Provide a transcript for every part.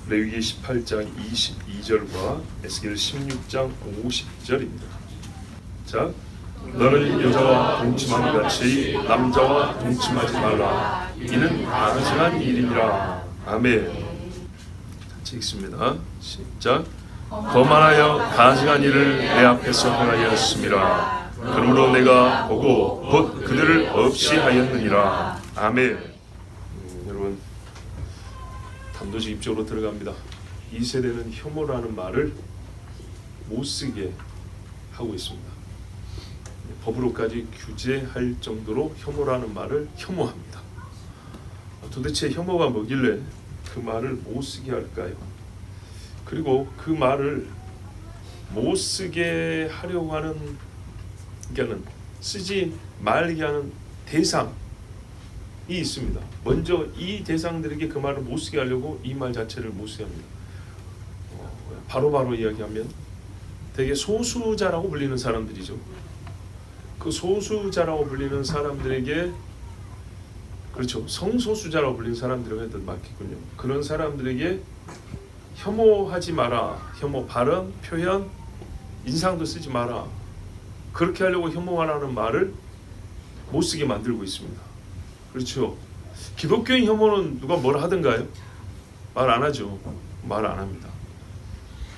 레위기 18장 22절과 에스겔 16장 50절입니다. 자, 너는 여자와 동침하는 같이 남자와 동침하지 말라. 이는 가증한 일이니라. 아멘. 같이 읽습니다. 시작. 거만하여 가증한 일을 내 앞에서 행하였음이라. 그러므로 내가 보고 곧 그들을 없이 하였느니라. 아멘. 여러분, 단도직입적으로 들어갑니다. 이 세대는 혐오라는 말을 못 쓰게 하고 있습니다. 법으로까지 규제할 정도로 혐오라는 말을 혐오합니다. 도대체 혐오가 뭐길래 그 말을 못 쓰게 할까요? 그리고 그 말을 못 쓰게 하려고 하는, 그러니까는 쓰지 말게 하는 대상이 있습니다. 먼저 이 대상들에게 그 말을 못 쓰게 하려고 이 말 자체를 못 쓰게 합니다. 바로바로 이야기하면 되게 소수자라고 불리는 사람들이죠. 그 소수자라고 불리는 사람들에게, 그렇죠, 성소수자라고 불리는 사람들이라고 해도 맞겠군요. 그런 사람들에게 혐오하지 마라, 혐오 발언, 표현, 인상도 쓰지 마라, 그렇게 하려고 혐오하라는 말을 못 쓰게 만들고 있습니다. 그렇죠. 기독교인 혐오는 누가 뭐라 하던가요? 말 안 하죠. 말 안 합니다.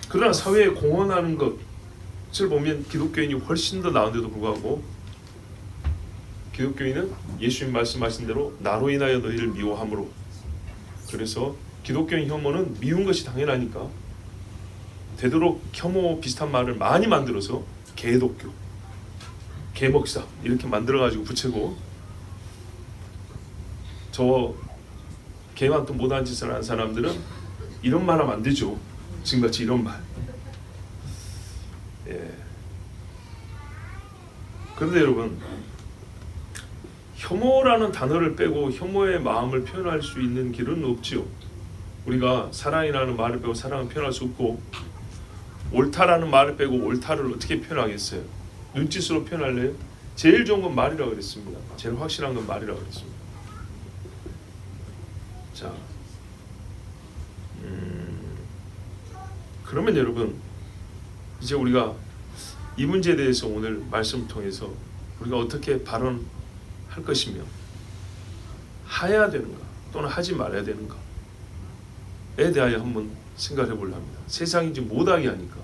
그러나 사회에 공헌하는 것을 보면 기독교인이 훨씬 더 나은데도 불구하고 기독교인은 예수님 말씀하신 대로 나로 인하여 너희를 미워함으로, 그래서 기독교인 혐오는 미운 것이 당연하니까 되도록 혐오 비슷한 말을 많이 만들어서 개독교, 개목사 이렇게 만들어가지고 붙이고, 저 개만 또 못한 짓을 하는 사람들은 이런 말 하면 안 되죠. 지금같이 이런 말. 예. 그런데 여러분, 혐오라는 단어를 빼고 혐오의 마음을 표현할 수 있는 길은 없지요. 우리가 사랑이라는 말을 빼고 사랑을 표현할 수 없고, 옳다라는 말을 빼고 옳다를 어떻게 표현하겠어요? 눈짓으로 표현할래요? 제일 좋은 건 말이라고 그랬습니다. 제일 확실한 건 말이라고 그랬습니다. 자, 그러면 여러분, 이제 우리가 이 문제에 대해서 오늘 말씀을 통해서 우리가 어떻게 발언할 것이며 해야 되는가 또는 하지 말아야 되는가에 대하여 한번 생각해 보려 합니다. 세상이 지금 못하게 하니까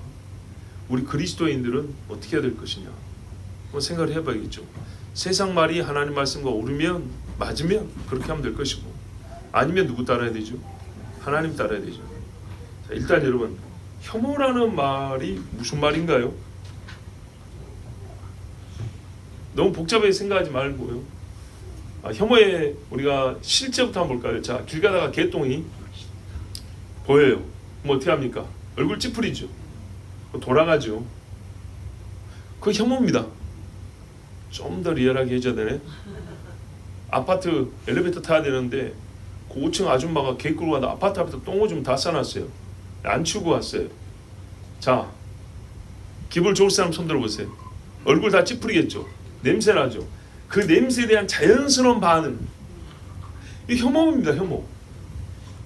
우리 그리스도인들은 어떻게 해야 될 것이냐 한번 생각을 해봐야겠죠. 세상 말이 하나님 말씀과 옳으면, 맞으면 그렇게 하면 될 것이고, 아니면 누구 따라야 되죠? 하나님 따라야 되죠. 자, 일단 여러분, 혐오라는 말이 무슨 말인가요? 너무 복잡하게 생각하지 말고요. 혐오의 우리가 실제부터 한번 볼까요? 자, 길 가다가 개똥이 보여요. 그럼 어떻게 합니까? 얼굴 찌푸리죠. 돌아가죠. 그 혐오입니다. 좀 더 리얼하게 해줘야 되네. 아파트 엘리베이터 타야 되는데 그 5층 아줌마가 개 끌고 가다 아파트 앞에서 똥오줌 다 싸놨어요. 안 치우고 왔어요. 자, 기분 좋을 사람 손 들어보세요. 얼굴 다 찌푸리겠죠. 냄새 나죠. 그 냄새에 대한 자연스러운 반응, 이 혐오입니다. 혐오.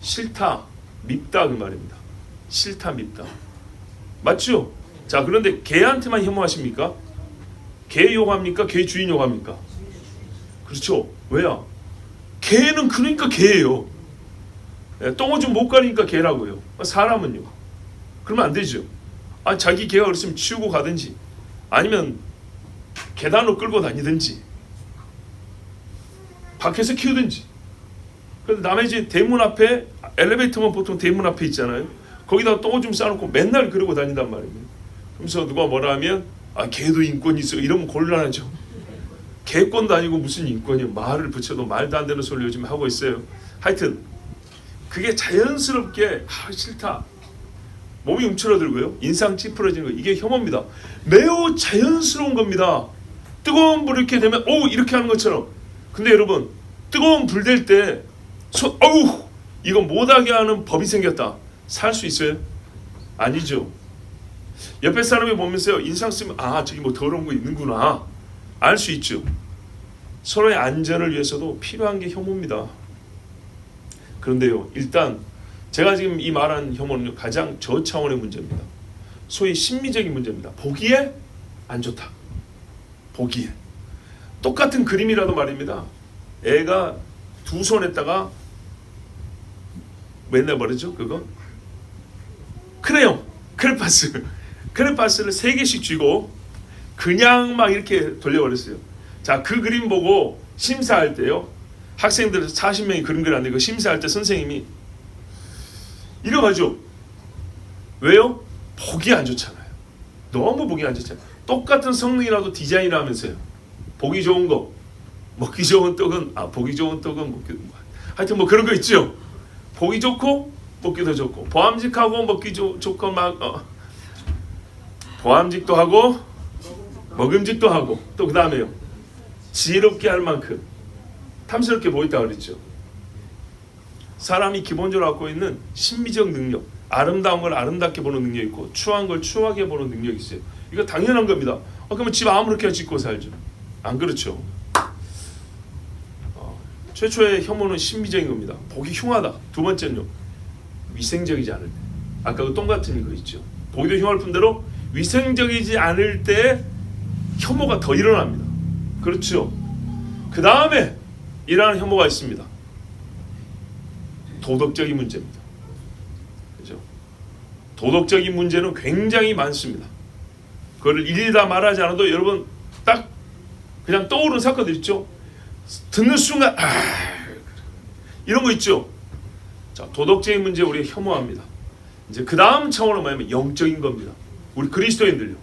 싫다, 밉다 그 말입니다. 싫다, 밉다. 맞죠? 자, 그런데 개한테만 혐오하십니까? 개 욕합니까? 개 주인 욕합니까? 그렇죠. 왜요? 개는 그러니까 개예요. 똥오줌 못 가리니까 개라고요. 사람은요. 그러면 안 되죠. 자기 개가 그랬으면 치우고 가든지, 아니면 계단으로 끌고 다니든지, 밖에서 키우든지. 그런데 남의 집 대문 앞에, 엘리베이터만 보통 대문 앞에 있잖아요. 거기다가 똥오줌 싸놓고 맨날 그러고 다닌단 말입니다. 그러면서 누가 뭐라 하면 개도 인권이 있어, 이러면 곤란하죠. 개권도 아니고 무슨 인권이요. 말을 붙여도 말도 안 되는 소리 요즘 하고 있어요. 하여튼 그게 자연스럽게 싫다, 몸이 움츠러들고요, 인상 찌푸러지는 거, 이게 혐오입니다. 매우 자연스러운 겁니다. 뜨거운 불 이렇게 되면 이렇게 하는 것처럼. 근데 여러분, 뜨거운 불 될 때 이거 못하게 하는 법이 생겼다, 살 수 있어요? 아니죠. 옆에 사람이 보면서요, 인상 쓰면 저기 뭐 더러운 거 있는구나 알 수 있죠. 서로의 안전을 위해서도 필요한 게 혐오입니다. 그런데요, 일단 제가 지금 이 말한 혐오는 가장 저차원의 문제입니다. 소위 심미적인 문제입니다. 보기에 안 좋다. 보기에. 똑같은 그림이라도 말입니다. 애가 두 손에다가 맨날 뭐랬죠? 그거? 크레용, 크레파스를 3개씩 쥐고 그냥 막 이렇게 돌려버렸어요. 자, 그 그림 보고 심사할 때요. 학생들 40명이 그림 그렸는데 그 심사할 때 선생님이 이러가죠. 왜요? 보기 안 좋잖아요. 너무 보기 안 좋잖아요. 똑같은 성능이라도 디자인을 하면서요. 보기 좋은 거, 먹기 좋은 떡은 보기 좋은 떡은 먹기 하여튼 뭐 그런 거 있죠. 보기 좋고 먹기도 좋고 보암직하고 먹기 좋고 막 보암직도 하고 먹음직도 하고 또 그 다음에요. 지혜롭게 할 만큼 탐스럽게 보인다 그랬죠. 사람이 기본적으로 갖고 있는 심미적 능력, 아름다운 걸 아름답게 보는 능력이 있고 추한 걸 추하게 보는 능력이 있어요. 이거 당연한 겁니다. 그러면 집 아무렇게나 짓고 살죠. 안 그렇죠. 최초의 혐오는 심미적인 겁니다. 보기 흉하다. 두 번째는요. 위생적이지 않을 때. 아까 그 똥 같은 거 있죠. 보기도 흉할 뿐더러 위생적이지 않을 때 혐오가 더 일어납니다. 그렇죠. 그 다음에 일어나는 혐오가 있습니다. 도덕적인 문제입니다. 그죠? 도덕적인 문제는 굉장히 많습니다. 그걸 일일이 다 말하지 않아도 여러분 딱 그냥 떠오르는 사건들 있죠. 듣는 순간 이런 거 있죠. 자, 도덕적인 문제 우리가 혐오합니다. 이제 그 다음 차원은 뭐냐면 영적인 겁니다. 우리 그리스도인들요.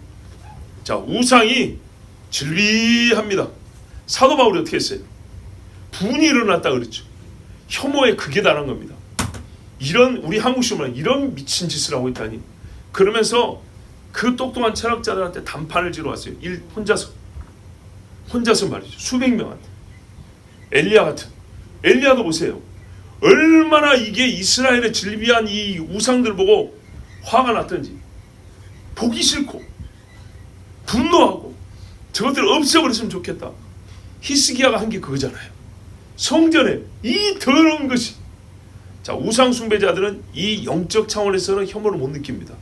자, 우상이 즐비합니다. 사도 바울이 어떻게 했어요? 분이 일어났다 그랬죠. 혐오의 극에 달한 겁니다. 이런 우리 한국식으로 이런 미친 짓을 하고 있다니. 그러면서 그 똑똑한 철학자들한테 단판을 지러 왔어요. 혼자서 말이죠. 수백 명한테. 엘리야도 보세요. 얼마나 이게 이스라엘의 질비한 이 우상들 보고 화가 났던지 보기 싫고 분노하고 저것들 없애버렸으면 좋겠다. 히스기야가 한 게 그거잖아요. 성전에 이 더러운 것이. 자, 우상 숭배자들은 이 영적 차원에서는 혐오를 못 느낍니다.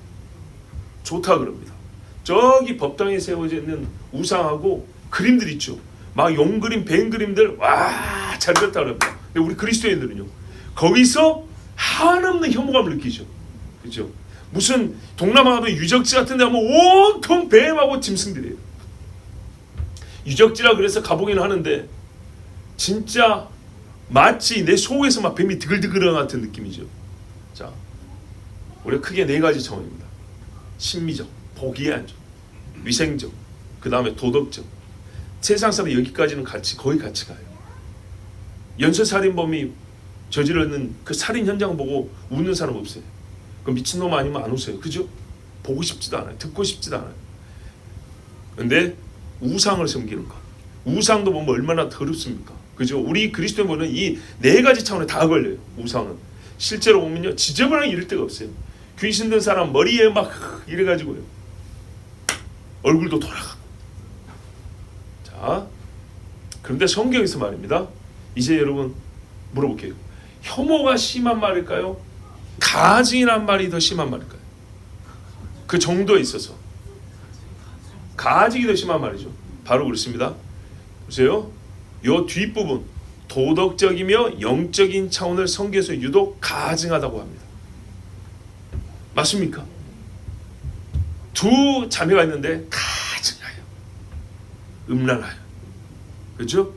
좋다 그럽니다. 저기 법당에 세워져 있는 우상하고 그림들 있죠. 막 용그림, 뱀 그림들 와, 잘 그렸다 그럽니다. 근데 우리 그리스도인들은요. 거기서 한없는 혐오감을 느끼죠. 그렇죠? 무슨 동남아 가면 유적지 같은 데 하면 온통 뱀하고 짐승들이에요. 유적지라 그래서 가보기는 하는데 진짜 마치 내 속에서 막 뱀이 드글드글한 같은 느낌이죠. 자, 우리가 크게 4가지 차원입니다. 심미적, 보기에 안 좋은, 위생적, 그 다음에 도덕적. 세상 사람 여기까지는 거의 같이 가요. 연쇄살인범이 저지르는 그 살인 현장 보고 웃는 사람 없어요. 그 미친놈 아니면 안 웃어요. 그죠? 보고 싶지도 않아요. 듣고 싶지도 않아요. 근데 우상을 섬기는 것, 우상도 보면 얼마나 더럽습니까? 그죠? 우리 그리스도인은 이 4가지 차원에 다 걸려요. 우상은 실제로 보면요, 지저분하게 이럴 데가 없어요. 귀신 든 사람 머리에 막 이래가지고요, 얼굴도 돌아가고. 자, 그런데 성경에서 말입니다. 이제 여러분 물어볼게요. 혐오가 심한 말일까요? 가증이란 말이 더 심한 말일까요? 그 정도에 있어서 가증이 더 심한 말이죠. 바로 그렇습니다. 보세요. 요 뒷부분 도덕적이며 영적인 차원을 성경에서 유독 가증하다고 합니다. 맞습니까? 두 자매가 있는데 가증해요. 음란해요. 그렇죠?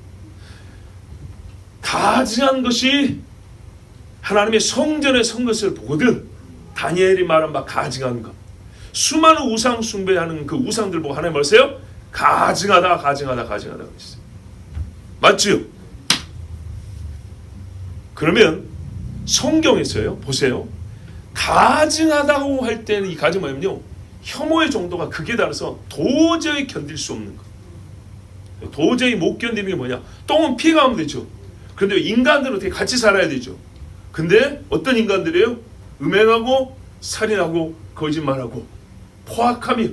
가증한 것이 하나님의 성전에 선 것을 보거든. 다니엘이 말한 바 가증한 것. 수많은 우상 숭배하는 그 우상들 보고 하나님 말씀해요. 가증하다. 맞죠? 그러면 성경에서요, 보세요. 가증하다고 할 때는 이 가증 뭐냐면요, 혐오의 정도가 극에 달해서 도저히 견딜 수 없는 것. 도저히 못 견디는 게 뭐냐? 똥은 피해가면 되죠. 그런데 인간들은 어떻게 같이 살아야 되죠. 근데 어떤 인간들이에요? 음행하고 살인하고 거짓말하고 포악하며.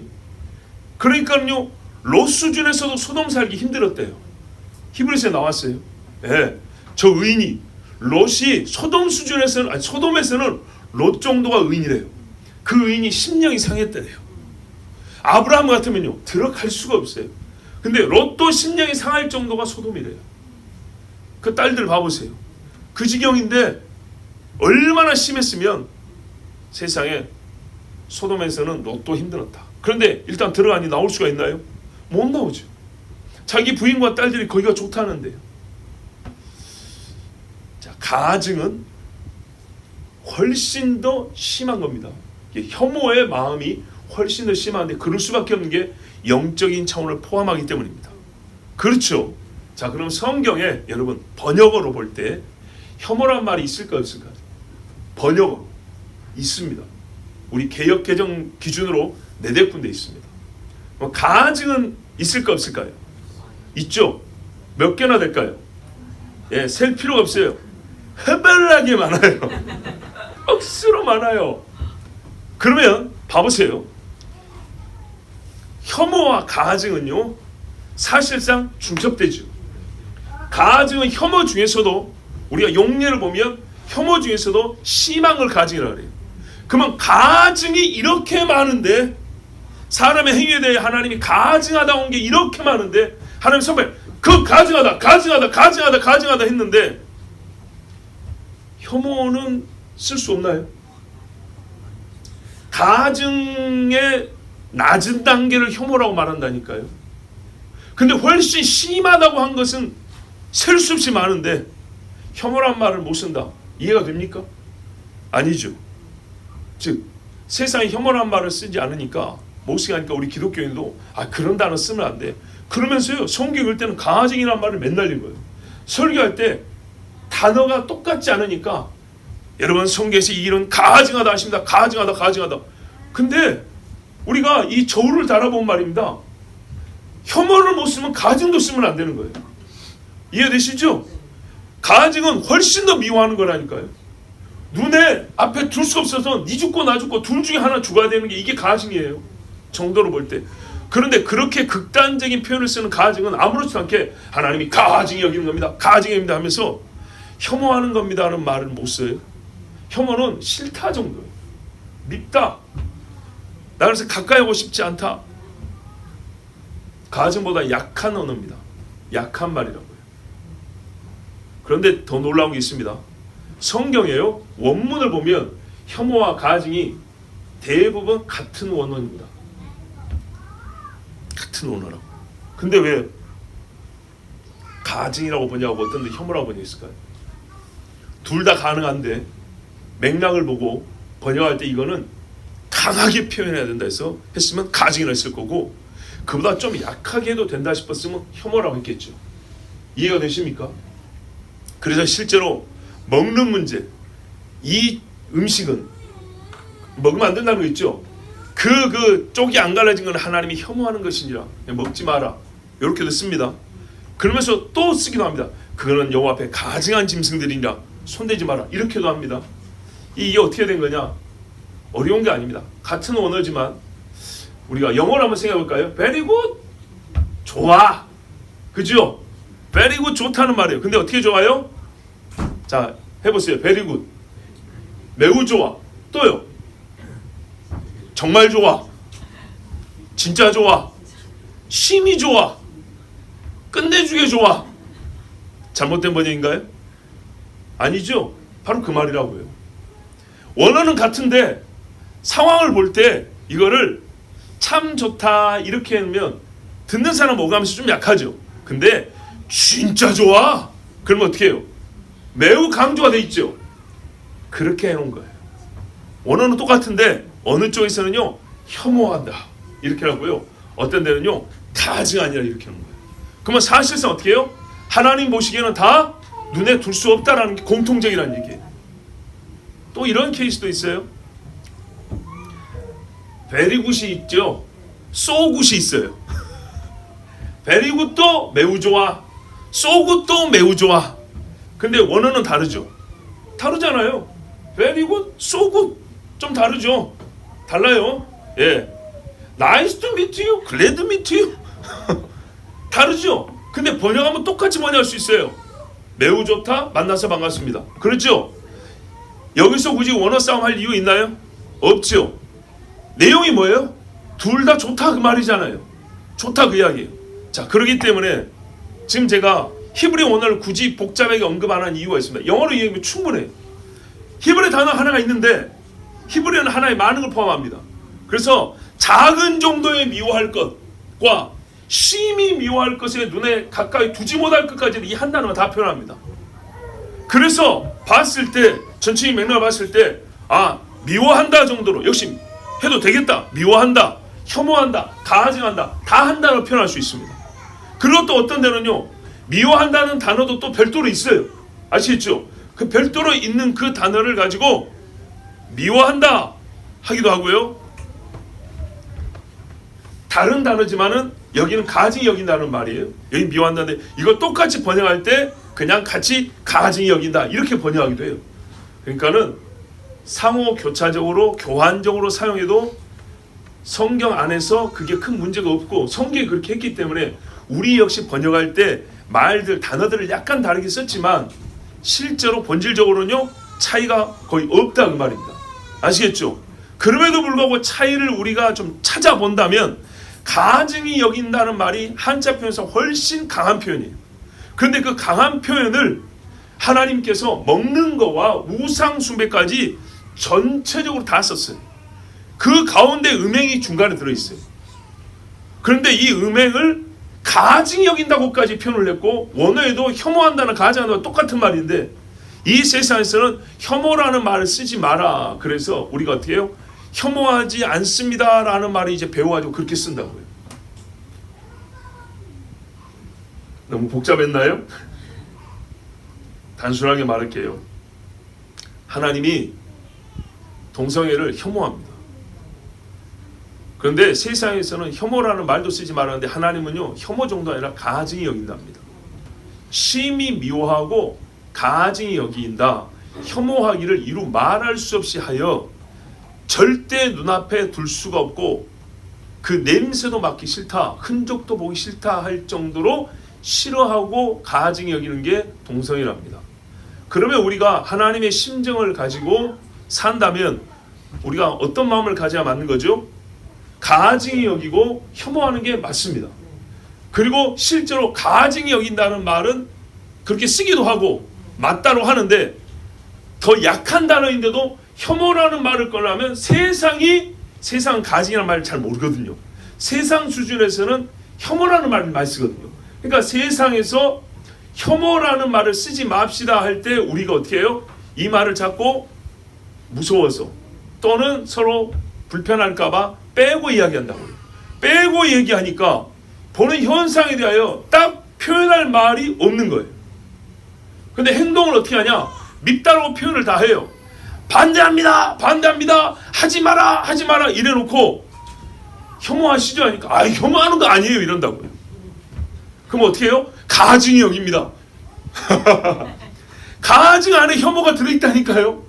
그러니까요, 롯 수준에서도 소돔 살기 힘들었대요. 히브리서에 나왔어요. 예, 저 의인이 롯이 소돔 수준에서는, 아니 소돔에서는 롯 정도가 의인이래요. 그 의인이 심령이 상했대요. 아브라함 같으면요 들어갈 수가 없어요. 근데 롯도 심령이 상할 정도가 소돔이래요. 그 딸들 봐보세요. 그 지경인데 얼마나 심했으면 세상에 소돔에서는 롯도 힘들었다. 그런데 일단 들어가니 나올 수가 있나요? 못 나오죠. 자기 부인과 딸들이 거기가 좋다는데요. 자, 가증은 훨씬 더 심한 겁니다. 혐오의 마음이 훨씬 더 심한데 그럴 수밖에 없는 게 영적인 차원을 포함하기 때문입니다. 그렇죠. 자, 그럼 성경에 여러분 번역어로 볼 때 혐오란 말이 있을까 없을까? 번역어 있습니다. 우리 개역 개정 기준으로 4군데 있습니다. 가증은 있을까 없을까요? 있죠. 몇 개나 될까요? 예, 셀 필요가 없어요. 해발나게 많아요. 억수로 많아요. 그러면 봐보세요. 혐오와 가증은요 사실상 중첩되죠. 가증은 혐오 중에서도 우리가 용례를 보면 혐오 중에서도 심한 걸 가증이라고 그래요. 그러면 가증이 이렇게 많은데 사람의 행위에 대해 하나님이 가증하다 온 게 이렇게 많은데 하나님 선배 그 가증하다 했는데 혐오는 쓸 수 없나요? 가증의 낮은 단계를 혐오라고 말한다니까요. 근데 훨씬 심하다고 한 것은 셀 수 없이 많은데 혐오란 말을 못 쓴다. 이해가 됩니까? 아니죠. 즉 세상에 혐오란 말을 쓰지 않으니까 못 쓰게 하니까 우리 기독교인도 그런 단어 쓰면 안 돼. 그러면서요 성경 읽을 때는 가증이란 말을 맨날 읽어요. 설교할 때 단어가 똑같지 않으니까 여러분 성경에서 이 일은 가증하다 하십니다. 가증하다. 근데 우리가 이 저울을 달아본 말입니다. 혐오를 못 쓰면 가증도 쓰면 안 되는 거예요. 이해되시죠? 가증은 훨씬 더 미워하는 거라니까요. 눈에 앞에 둘 수 없어서 니 죽고 나 죽고 둘 중에 하나 죽어야 되는 게 이게 가증이에요. 정도로 볼 때. 그런데 그렇게 극단적인 표현을 쓰는 가증은 아무렇지도 않게 하나님이 가증이 여기는 겁니다. 가증입니다 하면서 혐오하는 겁니다 하는 말을 못 써요. 혐오는 싫다 정도예요. 밉다. 나 그래서 가까이 오고 싶지 않다. 가증보다 약한 언어입니다. 약한 말이라고요. 그런데 더 놀라운 게 있습니다. 성경에요 원문을 보면 혐오와 가증이 대부분 같은 원어입니다. 같은 원어라고. 근데 왜 가증이라고 번역하고 어떤 데 혐오라고 번역했을까요? 둘 다 가능한데 맥락을 보고 번역할 때 이거는 강하게 표현해야 된다 해서 했으면 가증이라 했을 거고 그보다 좀 약하게 해도 된다 싶었으면 혐오라고 했겠죠. 이해가 되십니까? 그래서 실제로 먹는 문제, 이 음식은 먹으면 안 된다는 거 있죠. 그 쪽이 안 갈라진 건 하나님이 혐오하는 것이니라 먹지 마라 이렇게도 씁니다. 그러면서 또 쓰기도 합니다. 그거는 여호와 앞에 가증한 짐승들이니라 손대지 마라 이렇게도 합니다. 이게 어떻게 된 거냐? 어려운 게 아닙니다. 같은 언어지만 우리가 영어로 한번 생각해 볼까요? Very good, 좋아, 그죠? Very good 좋다는 말이에요. 근데 어떻게 좋아요? 자 해보세요. Very good, 매우 좋아, 또요 정말 좋아, 진짜 좋아, 심히 좋아, 끝내주게 좋아. 잘못된 번역인가요? 아니죠. 바로 그 말이라고요. 원어는 같은데 상황을 볼 때 이거를 참 좋다 이렇게 하면 듣는 사람 오감에서 좀 약하죠. 근데 진짜 좋아 그러면 어떻게 해요? 매우 강조가 돼 있죠. 그렇게 해놓은 거예요. 원어는 똑같은데 어느 쪽에서는요 혐오한다 이렇게 하고요 어떤 데는요 가증하니라 이렇게 하는 거예요. 그러면 사실상 어떻게 해요? 하나님 보시기에는 다 눈에 둘 수 없다라는 게 공통적이라는 얘기예요. 또 이런 케이스도 있어요. 베리굿이 있죠. 소굿이 있어요. 베리굿도 매우 좋아, 소굿도 매우 좋아. 근데 원어는 다르죠. 다르잖아요. 베리굿, 소굿 좀 다르죠. 달라요. 예, 나이스 투 미트 유, 글래드 미트 유 다르죠. 근데 번역하면 똑같이 번역할 수 있어요. 매우 좋다, 만나서 반갑습니다. 그렇죠? 여기서 굳이 원어 싸움 할 이유 있나요? 없죠. 내용이 뭐예요? 둘 다 좋다 그 말이잖아요. 좋다 그 이야기예요. 자, 그렇기 때문에 지금 제가 히브리 원어를 굳이 복잡하게 언급 안 한 이유가 있습니다. 영어로 이야기하면 충분해요. 히브리 단어 하나가 있는데 히브리어는 하나에 많은 걸 포함합니다. 그래서 작은 정도의 미워할 것과 심히 미워할 것에 눈에 가까이 두지 못할 것까지는 이 한 단어가 다 표현합니다. 그래서 봤을 때 전체적인 맥락을 봤을 때 미워한다 정도로 역시 해도 되겠다. 미워한다, 혐오한다, 가증한다 다 한 단어로 표현할 수 있습니다. 그리고 또 어떤 데는요 미워한다는 단어도 또 별도로 있어요. 아시겠죠? 그 별도로 있는 그 단어를 가지고 미워한다 하기도 하고요. 다른 단어지만은 여기는 가증히 여긴다는 말이에요. 여기 미워한다는데 이거 똑같이 번역할 때 그냥 같이 가증히 여긴다 이렇게 번역하기도 해요. 그러니까는 상호 교차적으로 교환적으로 사용해도 성경 안에서 그게 큰 문제가 없고 성경이 그렇게 했기 때문에 우리 역시 번역할 때 말들 단어들을 약간 다르게 썼지만 실제로 본질적으로는요 차이가 거의 없다 그 말입니다. 아시겠죠? 그럼에도 불구하고 차이를 우리가 좀 찾아본다면 가증히 여긴다는 말이 한자 표현에서 훨씬 강한 표현이에요. 그런데 그 강한 표현을 하나님께서 먹는 거와 우상 숭배까지 전체적으로 다 썼어요. 그 가운데 음행이 중간에 들어있어요. 그런데 이 음행을 가증히 여긴다고까지 표현을 했고 원어에도 혐오한다는 가증한다는 똑같은 말인데 이 세상에서는 혐오라는 말을 쓰지 마라. 그래서 우리가 어떻게 해요? 혐오하지 않습니다 라는 말을 이제 배워가지고 그렇게 쓴다고요. 너무 복잡했나요? 단순하게 말할게요. 하나님이 동성애를 혐오합니다. 그런데 세상에서는 혐오라는 말도 쓰지 말았는데 하나님은요 혐오 정도 아니라 가증히 여긴답니다. 심히 미워하고 가증히 여긴다. 혐오하기를 이루 말할 수 없이 하여 절대 눈앞에 둘 수가 없고 그 냄새도 맡기 싫다, 흔적도 보기 싫다 할 정도로 싫어하고 가증히 여기는 게 동성애랍니다. 그러면 우리가 하나님의 심정을 가지고 산다면 우리가 어떤 마음을 가져야 맞는 거죠? 가증히 여기고 혐오하는 게 맞습니다. 그리고 실제로 가증히 여긴다는 말은 그렇게 쓰기도 하고 맞다로 하는데 더 약한 단어인데도 혐오라는 말을 꺼내면 세상 가증이라는 말을 잘 모르거든요. 세상 수준에서는 혐오라는 말을 많이 쓰거든요. 그러니까 세상에서 혐오라는 말을 쓰지 맙시다 할 때 우리가 어떻게 해요? 이 말을 자꾸 무서워서 또는 서로 불편할까봐 빼고 이야기한다고요. 빼고 얘기하니까 보는 현상에 대하여 딱 표현할 말이 없는 거예요. 근데 행동을 어떻게 하냐? 밉다라고 표현을 다 해요. 반대합니다. 하지 마라 이래놓고 혐오하시죠 하니까 혐오하는 거 아니에요 이런다고요. 그럼 어떻게 해요? 가증히 여깁니다. 가증 안에 혐오가 들어있다니까요.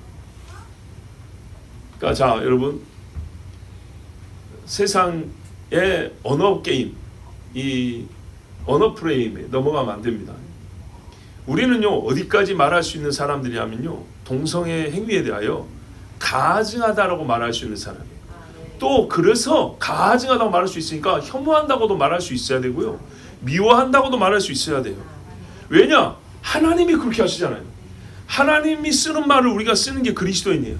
그러니까 자 여러분 세상의 언어 게임 이 언어 프레임에 넘어가면 안 됩니다. 우리는요 어디까지 말할 수 있는 사람들이냐면요 동성애 행위에 대하여 가증하다라고 말할 수 있는 사람이에요. 또 그래서 가증하다고 말할 수 있으니까 혐오한다고도 말할 수 있어야 되고요 미워한다고도 말할 수 있어야 돼요. 왜냐? 하나님이 그렇게 하시잖아요. 하나님이 쓰는 말을 우리가 쓰는 게 그리스도인이에요.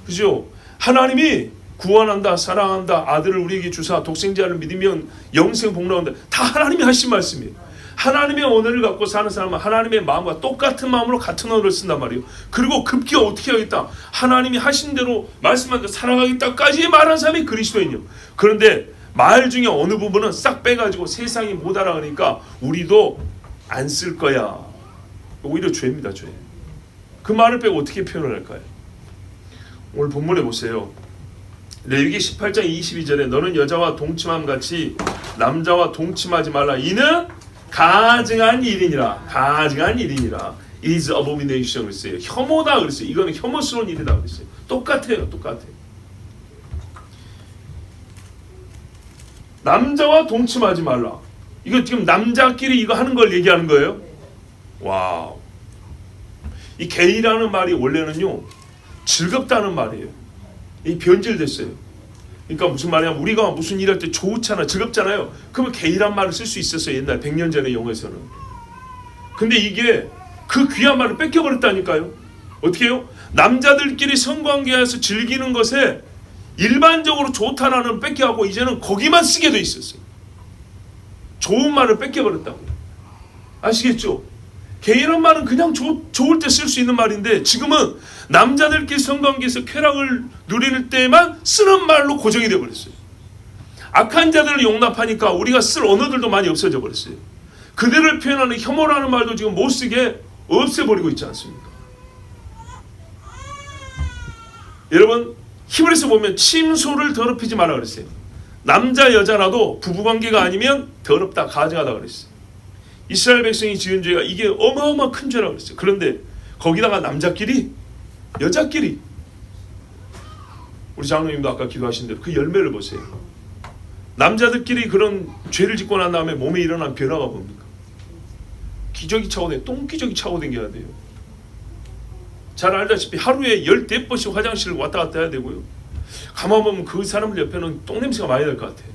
그죠? 하나님이 구원한다, 사랑한다, 아들을 우리에게 주사 독생자를 믿으면 영생 복락한다. 다 하나님이 하신 말씀이에요. 하나님의 언어를 갖고 사는 사람은 하나님의 마음과 똑같은 마음으로 같은 언어를 쓴단 말이에요. 그리고 급기야 어떻게 하겠다? 하나님이 하신 대로 말씀한 대로 살아가겠다까지 말한 사람이 그리스도인이에요. 그런데 말 중에 어느 부분은 싹 빼가지고 세상이 못 알아가니까 우리도 안 쓸 거야. 오히려 죄입니다, 죄. 그 말을 빼고 어떻게 표현을 할까요? 오늘 본문에 보세요. 레위기 18장 22절에 너는 여자와 동침함 같이 남자와 동침하지 말라. 이는 가증한 일이니라. 가증한 일이니라. is abomination 그랬어요. 혐오다 그랬어요. 이거는 혐오스러운 일이다 그랬어요. 똑같아요. 남자와 동침하지 말라. 이거 지금 남자끼리 이거 하는 걸 얘기하는 거예요. 와우. 이 게이라는 말이 원래는요 즐겁다는 말이에요. 이 변질됐어요. 그러니까 무슨 말이냐면 우리가 무슨 일할 때 좋잖아, 즐겁잖아요. 그러면 게이란 말을 쓸 수 있었어요. 옛날 100년 전의 영어에서는. 근데 이게 그 귀한 말을 뺏겨버렸다니까요. 어떻게 해요? 남자들끼리 성관계에서 즐기는 것에 일반적으로 좋다라는 뺏겨하고 이제는 거기만 쓰게 돼 있었어요. 좋은 말을 뺏겨버렸다고요. 아시겠죠? 게이란 말은 그냥 좋을 때 쓸 수 있는 말인데 지금은 남자들끼리 성관계에서 쾌락을 누리는 때만 쓰는 말로 고정이 되어버렸어요. 악한 자들을 용납하니까 우리가 쓸 언어들도 많이 없어져 버렸어요. 그들을 표현하는 혐오라는 말도 지금 못 쓰게 없애버리고 있지 않습니까? 여러분 히브리서 보면 침소를 더럽히지 마라 그랬어요. 남자 여자라도 부부관계가 아니면 더럽다, 가증하다 그랬어요. 이스라엘 백성이 지은 죄가 이게 어마어마한 큰 죄라고 그랬어요. 그런데 거기다가 남자끼리 여자끼리 우리 장로님도 아까 기도하신 대로 그 열매를 보세요. 남자들끼리 그런 죄를 짓고 난 다음에 몸에 일어난 변화가 뭡니까? 기저귀 차고 똥기저귀 차고 다녀야 돼요. 잘 알다시피 하루에 14번씩 화장실을 왔다 갔다 해야 되고요. 가만 보면 그 사람 옆에는 똥냄새가 많이 날 것 같아요.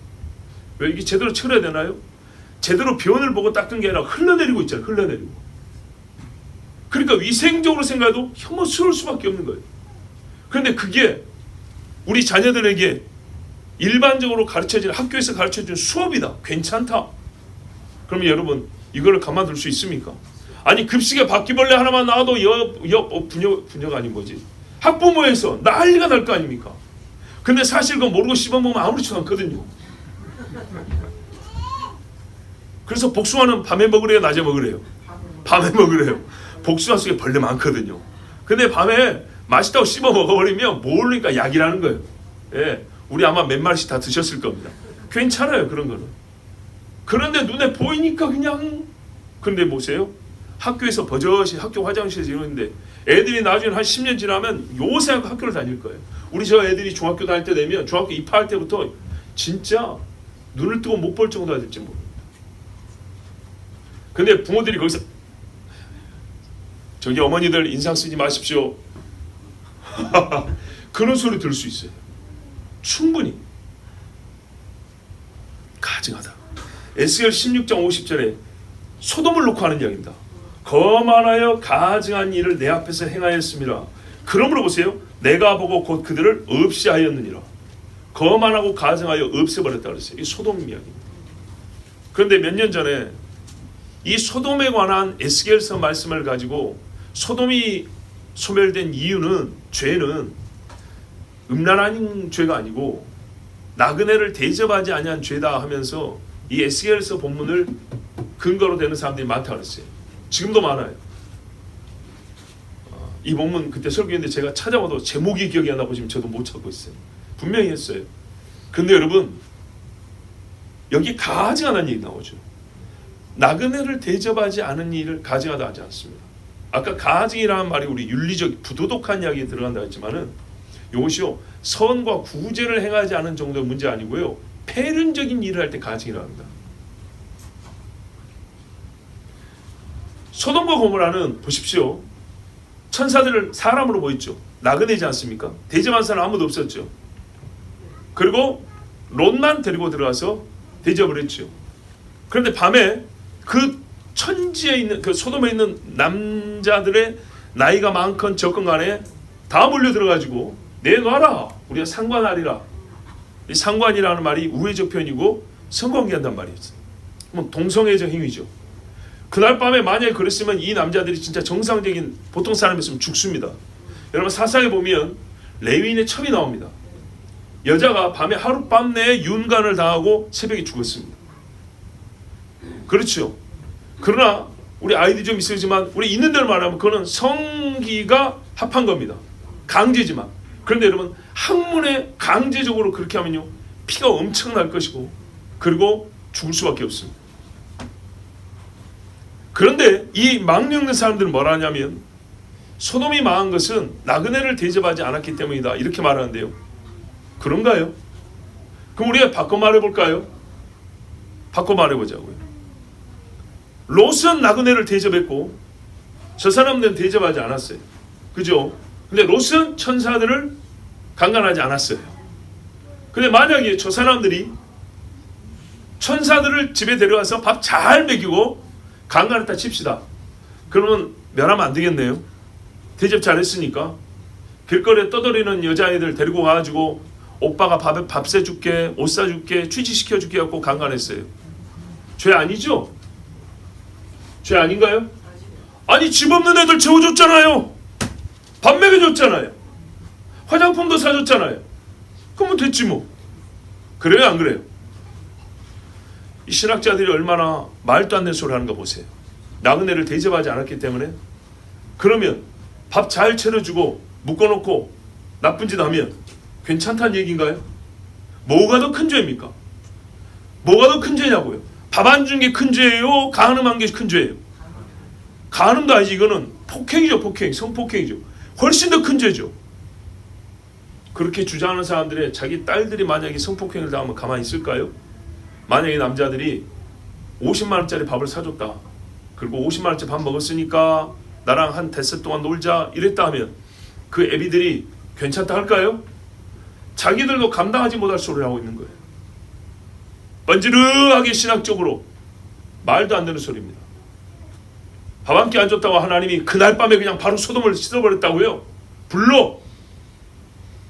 왜 이게 제대로 치러야 되나요? 제대로 변을 보고 닦은 게 아니라 흘러내리고 있잖아요. 흘러내리고. 그러니까 위생적으로 생각해도 혐오스러울 수밖에 없는 거예요. 그런데 그게 우리 자녀들에게 일반적으로 가르쳐지는 학교에서 가르쳐주는 수업이다. 괜찮다. 그러면 여러분 이거를 가만둘 수 있습니까? 아니 급식에 바퀴벌레 하나만 나와도 분녀가 아닌 뭐지? 학부모에서 난리가 날 거 아닙니까? 근데 사실 그거 모르고 씹어먹으면 아무렇지도 않거든요. 그래서 복숭아는 밤에 먹으래요, 낮에 먹으래요? 밤에 먹으래요. 복숭아 속에 벌레 많거든요. 근데 밤에 맛있다고 씹어 먹어버리면 모르니까 약이라는 거예요. 예, 우리 아마 몇 마리씩 다 드셨을 겁니다. 괜찮아요, 그런 거는. 그런데 눈에 보이니까 그냥. 근데 보세요. 학교에서 버젓이 학교 화장실에서 이러는데 애들이 나중에 한 10년 지나면 요새 학교를 다닐 거예요. 우리 저 애들이 중학교 다닐 때 되면 중학교 입학할 때부터 진짜 눈을 뜨고 못 볼 정도가 될지 모릅니다. 근데 부모들이 거기서 저기 어머니들 인상 쓰지 마십시오. 그런 소리 들을 수 있어요. 충분히. 가증하다. 에스겔 16장 50절에 소돔을 놓고 하는 이야기입니다. 거만하여 가증한 일을 내 앞에서 행하였습니다. 그러므로 보세요. 내가 보고 곧 그들을 없이 하였느니라. 거만하고 가증하여 없애버렸다 그랬어요. 이 소돔 이야기입니다. 그런데 몇 년 전에 이 소돔에 관한 에스겔서 말씀을 가지고 소돔이 소멸된 이유는 죄는 음란한 죄가 아니고 나그네를 대접하지 아니한 죄다 하면서 이 에스겔서 본문을 근거로 되는 사람들이 많다고 그랬어요. 지금도 많아요. 이 본문 그때 설교했는데 제가 찾아봐도 제목이 기억이 안 나고 지금 저도 못 찾고 있어요. 분명히 했어요. 근데 여러분 여기 가증하다는 얘기 나오죠. 나그네를 대접하지 않은 일을 가증하다 하지 않습니다. 아까 가증이라는 말이 우리 윤리적 부도덕한 이야기에 들어간다 했지만은 이것이요 선과 구제를 행하지 않은 정도의 문제 아니고요 폐륜적인 일을 할 때 가증이라고 합니다. 소돔과 고모라는 보십시오. 천사들을 사람으로 보였죠. 나그네지 않습니까? 대접한 사람 아무도 없었죠. 그리고 롯만 데리고 들어가서 대접을 했죠. 그런데 밤에 그 천지에 있는 그 소돔에 있는 남자들의 나이가 많건 적건 간에 다 몰려 들어가지고 내놔라 우리가 상관하리라. 이 상관이라는 말이 우회적 표현이고 성관계한다는 말이었어요. 그럼 동성애적 행위죠. 그날 밤에 만약에 그랬으면 이 남자들이 진짜 정상적인 보통 사람이었으면 죽습니다. 여러분 사상에 보면 레위인의 첩이 나옵니다. 여자가 밤에 하룻밤 내에 윤간을 당하고 새벽에 죽었습니다. 그렇죠. 그러나 우리 아이들이 좀 있으지만 우리 있는 대로 말하면 그거는 성기가 합한 겁니다. 강제지만. 그런데 여러분 학문에 강제적으로 그렇게 하면요 피가 엄청 날 것이고 그리고 죽을 수밖에 없습니다. 그런데 이 막 엮는 사람들은 뭐라 하냐면 소돔이 망한 것은 나그네를 대접하지 않았기 때문이다 이렇게 말하는데요. 그런가요? 그럼 우리가 바꿔 말해볼까요? 바꿔 말해보자고요. 롯은 나그네를 대접했고 저 사람들은 대접하지 않았어요. 그죠? 근데 롯은 천사들을 강간하지 않았어요. 근데 만약에 저 사람들이 천사들을 집에 데려와서 밥 잘 먹이고 강간했다 칩시다. 그러면 멸하면 안 되겠네요. 대접 잘했으니까. 길거리에 떠돌이는 여자아이들 데리고 가가지고 오빠가 밥 사줄게, 옷 사줄게, 취직시켜줄게 하고 강간했어요. 죄 아니죠? 죄 아닌가요? 아니, 집 없는 애들 재워줬잖아요. 밥 먹여줬잖아요. 화장품도 사줬잖아요. 그러면 됐지 뭐. 그래요, 안 그래요? 이 신학자들이 얼마나 말도 안 되는 소리 하는가 보세요. 나그네를 대접하지 않았기 때문에. 그러면 밥 잘 차려주고 묶어놓고 나쁜 짓 하면 괜찮다는 얘기인가요? 뭐가 더 큰 죄입니까? 뭐가 더 큰 죄냐고요? 밥 안 준 게 큰 죄예요? 간음한 게 큰 죄예요? 간음도 아니지. 이거는 폭행이죠. 폭행. 성폭행이죠. 훨씬 더 큰 죄죠. 그렇게 주장하는 사람들의 자기 딸들이 만약에 성폭행을 당하면 가만히 있을까요? 만약에 남자들이 50만 원짜리 밥을 사줬다. 그리고 50만 원짜리 밥 먹었으니까 나랑 한 대셋 동안 놀자 이랬다 하면 그 애비들이 괜찮다 할까요? 자기들도 감당하지 못할 소리를 하고 있는 거예요. 번지르하게 신학적으로 말도 안 되는 소리입니다. 밥 한 끼 안 줬다고 하나님이 그날 밤에 그냥 바로 소돔을 씻어버렸다고요? 불로?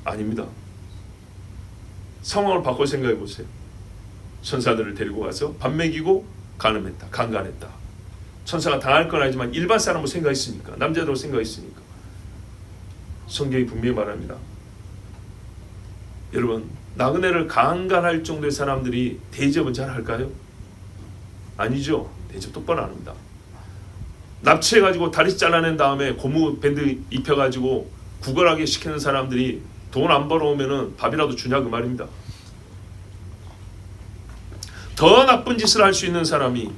아닙니다. 상황을 바꿔 생각해 보세요. 천사들을 데리고 가서 밥 먹이고 간음했다. 강간했다. 천사가 당할 건 아니지만 일반 사람으로 생각했으니까, 남자들로 생각했으니까. 성경이 분명히 말합니다. 여러분, 나그네를 강간할 정도의 사람들이 대접은 잘 할까요? 아니죠. 대접 똑바로 안 합니다. 납치해가지고 다리 잘라낸 다음에 고무 밴드 입혀가지고 구걸하게 시키는 사람들이 돈 안 벌어오면은 밥이라도 주냐 그 말입니다. 더 나쁜 짓을 할 수 있는 사람이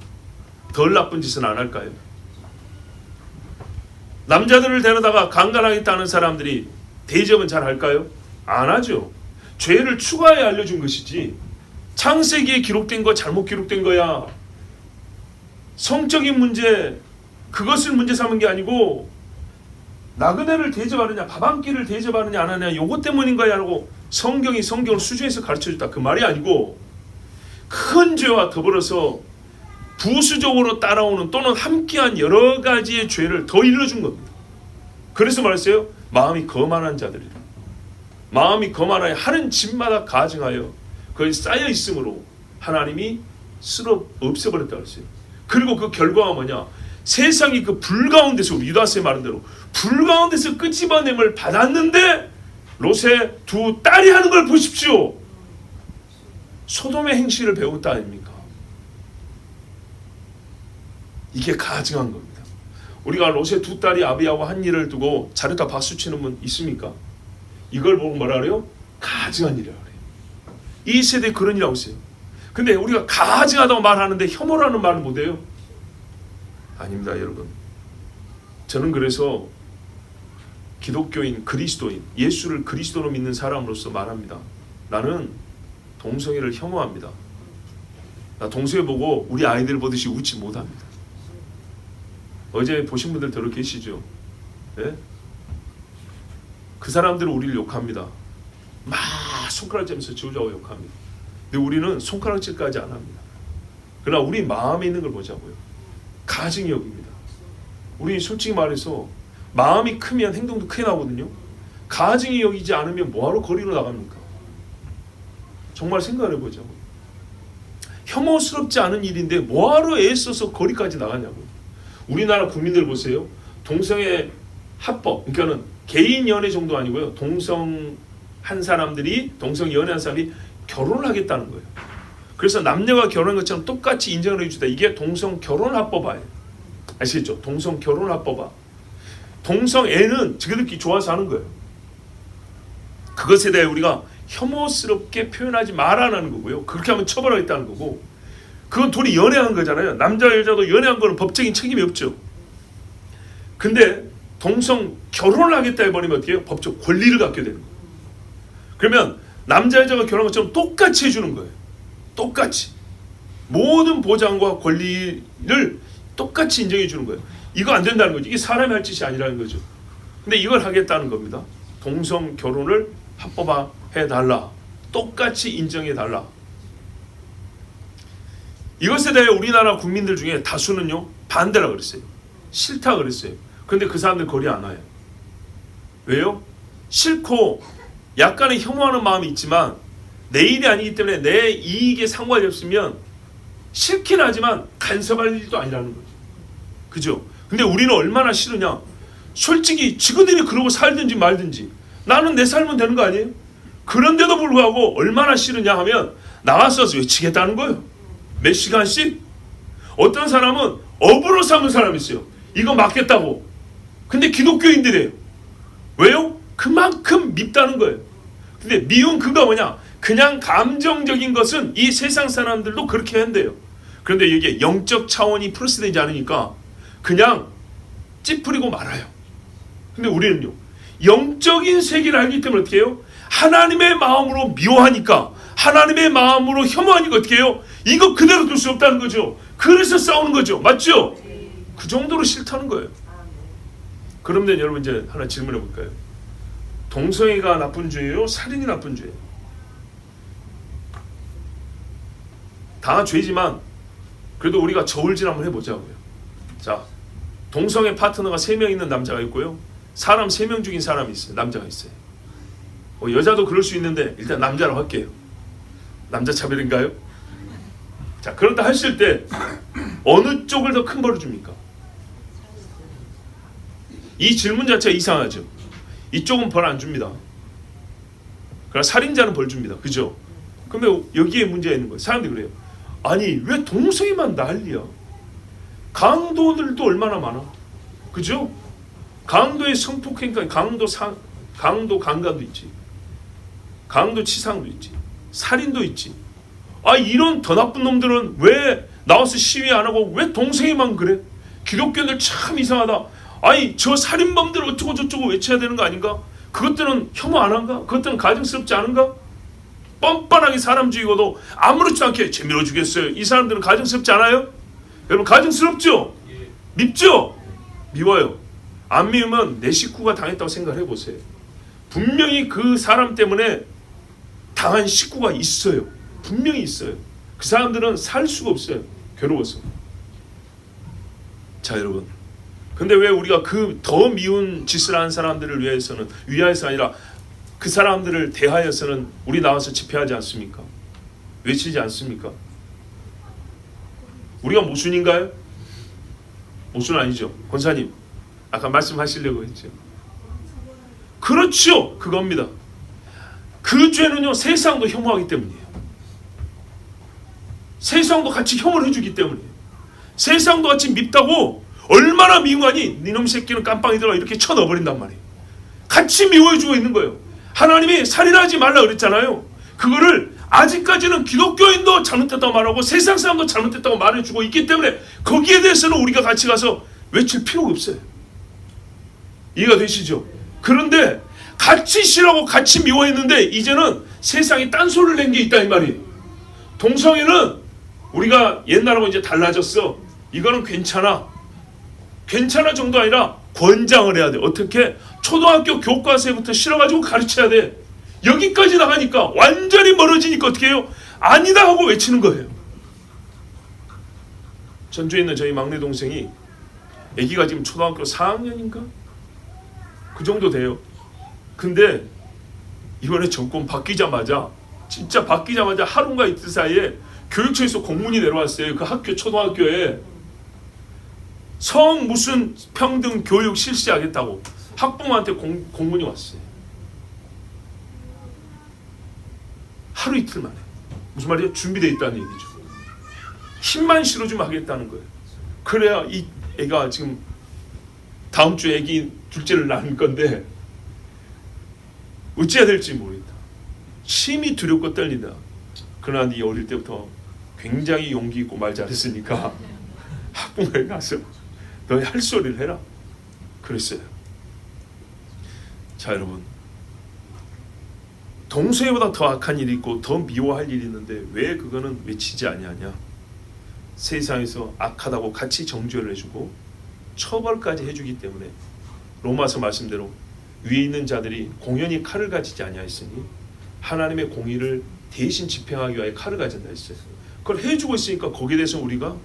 덜 나쁜 짓은 안 할까요? 남자들을 데려다가 강간하겠다는 사람들이 대접은 잘 할까요? 안 하죠. 죄를 추가해 알려준 것이지 창세기에 기록된 거 잘못 기록된 거야. 성적인 문제 그것을 문제 삼은 게 아니고 나그네를 대접하느냐 밥 한 끼를 대접하느냐 안 하느냐 요것 때문인 거야 라고 성경을 수준에서 가르쳐줬다 그 말이 아니고 큰 죄와 더불어서 부수적으로 따라오는 또는 함께한 여러 가지의 죄를 더 일러준 겁니다. 그래서 말했어요. 마음이 거만한 자들이라. 마음이 거만하여 하는 집마다 가증하여 거기 쌓여 있으므로 하나님이 쓸어 없애버렸다고 했어요. 그리고 그 결과가 뭐냐? 세상이 그 불 가운데서 우리 유다스의 말한 대로 불 가운데서 끄집어냄을 받았는데 롯의 두 딸이 하는 걸 보십시오. 소돔의 행실을 배웠다 아닙니까? 이게 가증한 겁니다. 우리가 롯의 두 딸이 아비하고 한 일을 두고 자르다 박수치는 분 있습니까? 이걸 보고 뭐라 그래요? 가증한 일이라고 그래요. 이 세대에 그런 일하고 있어요. 근데 우리가 가증하다고 말하는데 혐오라는 말은 못해요? 아닙니다, 여러분. 저는 그래서 기독교인, 그리스도인, 예수를 그리스도로 믿는 사람으로서 말합니다. 나는 동성애를 혐오합니다. 나 동성애 보고 우리 아이들 보듯이 웃지 못합니다. 어제 보신 분들 들어 계시죠? 네? 그 사람들은 우리를 욕합니다. 막 손가락질하면서 지우자고 욕합니다. 근데 우리는 손가락질까지 안 합니다. 그러나 우리 마음에 있는 걸 보자고요. 가증이 여깁니다. 우리 솔직히 말해서 마음이 크면 행동도 크게 나오거든요. 가증이 여기지 않으면 뭐하러 거리로 나갑니까? 정말 생각을 해보자고요. 혐오스럽지 않은 일인데 뭐하러 애써서 거리까지 나가냐고요. 우리나라 국민들 보세요. 동성애 합법, 그러니까는 개인 연애 정도 아니고요. 동성 연애한 사람이 결혼을 하겠다는 거예요. 그래서 남녀가 결혼한 것처럼 똑같이 인정을 해주다. 이게 동성 결혼 합법화예요. 아시겠죠? 동성 결혼 합법화. 동성애는 지그들끼리 좋아서 하는 거예요. 그것에 대해 우리가 혐오스럽게 표현하지 말라는 거고요. 그렇게 하면 처벌하겠다는 거고. 그건 둘이 연애한 거잖아요. 남자 여자도 연애한 거는 법적인 책임이 없죠. 근데 동성 결혼을 하겠다 해버리면 어떻게 해요? 법적 권리를 갖게 되는 거예요. 그러면 남자 여자가 결혼한 것처럼 똑같이 해주는 거예요. 똑같이. 모든 보장과 권리를 똑같이 인정해 주는 거예요. 이거 안 된다는 거죠. 이게 사람이 할 짓이 아니라는 거죠. 근데 이걸 하겠다는 겁니다. 동성 결혼을 합법화해 달라. 똑같이 인정해 달라. 이것에 대해 우리나라 국민들 중에 다수는요 반대라 그랬어요. 싫다 그랬어요. 근데 그 사람들 거리 안 와요. 왜요? 싫고 약간의 혐오하는 마음이 있지만 내 일이 아니기 때문에 내 이익에 상관이 없으면 싫긴 하지만 간섭할 일도 아니라는 거죠. 그죠? 근데 우리는 얼마나 싫으냐? 솔직히 지그들이 그러고 살든지 말든지 나는 내 삶은 되는 거 아니에요? 그런데도 불구하고 얼마나 싫으냐 하면 나가서 외치겠다는 거예요. 몇 시간씩? 어떤 사람은 업으로 삼은 사람이 있어요. 이거 맞겠다고. 근데 기독교인들이에요. 왜요? 그만큼 밉다는 거예요. 근데 미운 그가 뭐냐? 그냥 감정적인 것은 이 세상 사람들도 그렇게 한대요. 그런데 이게 영적 차원이 플러스되지 않으니까 그냥 찌푸리고 말아요. 근데 우리는요 영적인 세계를 알기 때문에 어떻게 해요? 하나님의 마음으로 미워하니까, 하나님의 마음으로 혐오하니까 어떻게 해요? 이거 그대로 둘 수 없다는 거죠. 그래서 싸우는 거죠. 맞죠? 그 정도로 싫다는 거예요. 그러면 여러분 이제 하나 질문해 볼까요? 동성애가 나쁜 죄예요? 살인이 나쁜 죄예요? 다 죄지만 그래도 우리가 저울질 한번 해보자고요. 자, 동성애 파트너가 3명 있는 남자가 있고요. 사람 3명 죽인 사람이 있어요. 남자가 있어요. 여자도 그럴 수 있는데 일단 남자로 할게요. 남자 차별인가요? 자, 그런다 하실 때 어느 쪽을 더 큰 벌을 줍니까? 이 질문 자체가 이상하죠. 이쪽은 벌 안 줍니다. 그러나 살인자는 벌 줍니다. 그죠? 근데 여기에 문제가 있는 거예요. 사람들이 그래요. 아니 왜 동성애만 난리야? 강도들도 얼마나 많아. 그죠? 강도의 성폭행까지 강도 강간도 있지. 강도 치상도 있지. 살인도 있지. 아 이런 더 나쁜 놈들은 왜 나와서 시위 안 하고 왜 동성애만 그래? 기독교인들 참 이상하다. 아니 저 살인범들 어쩌고 저쩌고 외쳐야 되는 거 아닌가? 그것들은 혐오 안 한가? 그것들은 가증스럽지 않은가? 뻔뻔하게 사람 죽이고도 아무렇지도 않게 재미로 죽였어요. 이 사람들은 가증스럽지 않아요? 여러분 가증스럽죠? 밉죠? 미워요. 안 미우면 내 식구가 당했다고 생각을 해보세요. 분명히 그 사람 때문에 당한 식구가 있어요. 분명히 있어요. 그 사람들은 살 수가 없어요. 괴로워서. 자 여러분, 근데 왜 우리가 그 더 미운 짓을 한 사람들을 위하여서 아니라 그 사람들을 대하여서는 우리 나와서 집회하지 않습니까? 외치지 않습니까? 우리가 모순인가요? 모순 아니죠. 권사님 아까 말씀하시려고 했죠. 그렇죠. 그겁니다. 그 죄는요 세상도 혐오하기 때문이에요. 세상도 같이 혐오를 해주기 때문이에요. 세상도 같이 밉다고 얼마나 미워하니 니놈 새끼는 깜빵이더라 이렇게 쳐넣어버린단 말이에요. 같이 미워해주고 있는 거예요. 하나님이 살인하지 말라 그랬잖아요. 그거를 아직까지는 기독교인도 잘못했다고 말하고 세상 사람도 잘못했다고 말해주고 있기 때문에 거기에 대해서는 우리가 같이 가서 외칠 필요가 없어요. 이해가 되시죠? 그런데 같이 싫어하고 같이 미워했는데 이제는 세상이 딴소리를 낸 게 있다 이 말이에요. 동성애는 우리가 옛날하고 이제 달라졌어. 이거는 괜찮아 정도 아니라 권장을 해야 돼. 어떻게? 초등학교 교과서부터 실어가지고 가르쳐야 돼. 여기까지 나가니까 완전히 멀어지니까 어떻게 해요? 아니다 하고 외치는 거예요. 전주에 있는 저희 막내 동생이 아기가 지금 초등학교 4학년인가? 그 정도 돼요. 근데 이번에 정권 바뀌자마자 진짜 바뀌자마자 하루가 이틀 사이에 교육청에서 공문이 내려왔어요. 그 학교 초등학교에 성 무슨 평등 교육 실시하겠다고 학부모한테 공문이 왔어요. 하루 이틀 만에. 무슨 말이에요? 준비되어 있다는 얘기죠. 힘만 실어주면 하겠다는 거예요. 그래야 이 애가 지금 다음 주에 애기 둘째를 낳을 건데 어찌해야 될지 모르겠다. 심히 두렵고 떨린다. 그러나 네 어릴 때부터 굉장히 용기 있고 말 잘했으니까 학부모에 가서 너희 할 소리를 해라. 그랬어요. 자 여러분, 동성애보다 더 악한 일이 있고 더 미워할 일이 있는데 왜 그거는 외치지 아니하냐? 세상에서 악하다고 같이 정죄를 해주고 처벌까지 해주기 때문에 로마서 말씀대로 위에 있는 자들이 공연히 칼을 가지지 아니하였으니 하나님의 공의를 대신 집행하기 위하여 칼을 가진다 했어요. 그걸 해주고 있으니까 거기에 대해서 우리가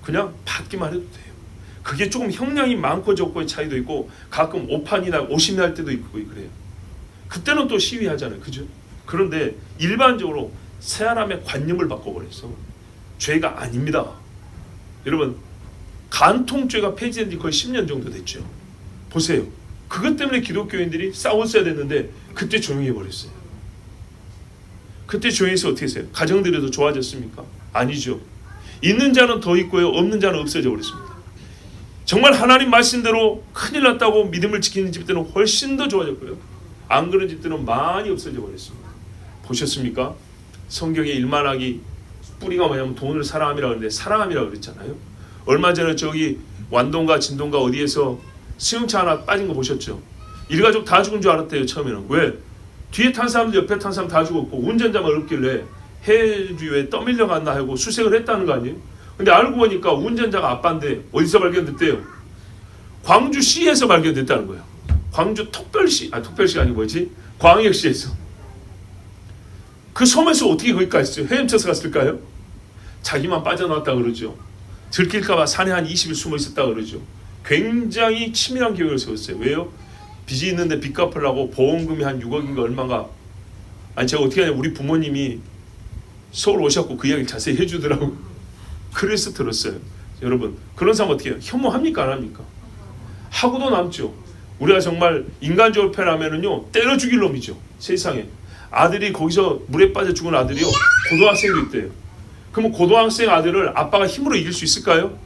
그냥 받기만 해도 돼요. 그게 조금 형량이 많고 적고의 차이도 있고 가끔 5판이나 50이 날 때도 있고 그래요. 그때는 또 시위하잖아요. 그죠? 그런데 일반적으로 사람의 관념을 바꿔버려서 죄가 아닙니다. 여러분 간통죄가 폐지된 지 거의 10년 정도 됐죠. 보세요. 그것 때문에 기독교인들이 싸웠어야 됐는데 그때 조용히 해버렸어요. 그때 조용해서 어떻게 했어요? 가정들이 더 좋아졌습니까? 아니죠. 있는 자는 더 있고요. 없는 자는 없어져 버렸습니다. 정말 하나님 말씀대로 큰일 났다고 믿음을 지키는 집들은 훨씬 더 좋아졌고요. 안 그런 집들은 많이 없어져 버렸습니다. 보셨습니까? 성경에 일만하기 뿌리가 뭐냐면 돈을 사랑함이라고 하는데 사랑함이라고 그랬잖아요. 얼마 전에 저기 완동가 진동가 어디에서 승용차 하나 빠진 거 보셨죠? 일가족 다 죽은 줄 알았대요. 처음에는. 왜? 뒤에 탄 사람들 옆에 탄 사람 다 죽었고 운전자만 없길래 해주에 떠밀려 갔나 하고 수색을 했다는 거 아니에요? 근데 알고 보니까 운전자가 아빠인데 어디서 발견됐대요? 광주시에서 발견됐다는 거예요. 광주 특별시가 아니고 뭐지? 광역시에서. 그 섬에서 어떻게 거기까지 했어요? 헤엄쳐서 갔을까요? 자기만 빠져나왔다 그러죠. 들킬까봐 산에 한 20일 숨어 있었다 그러죠. 굉장히 치밀한 계획을 세웠어요. 왜요? 빚이 있는데 빚 갚으려고 보험금이 한 6억인가 얼마가. 아니 제가 어떻게 하냐, 우리 부모님이 서울 오셨고 그 이야기를 자세히 해주더라고요. 그래서 들었어요. 여러분 그런 사람 어떻게 해요? 혐오합니까 안 합니까? 하고도 남죠. 우리가 정말 인간적으로 표현하면은요 때려 죽일 놈이죠. 세상에 아들이 거기서 물에 빠져 죽은 아들이요 고등학생도 있대요. 그러면 고등학생 아들을 아빠가 힘으로 이길 수 있을까요?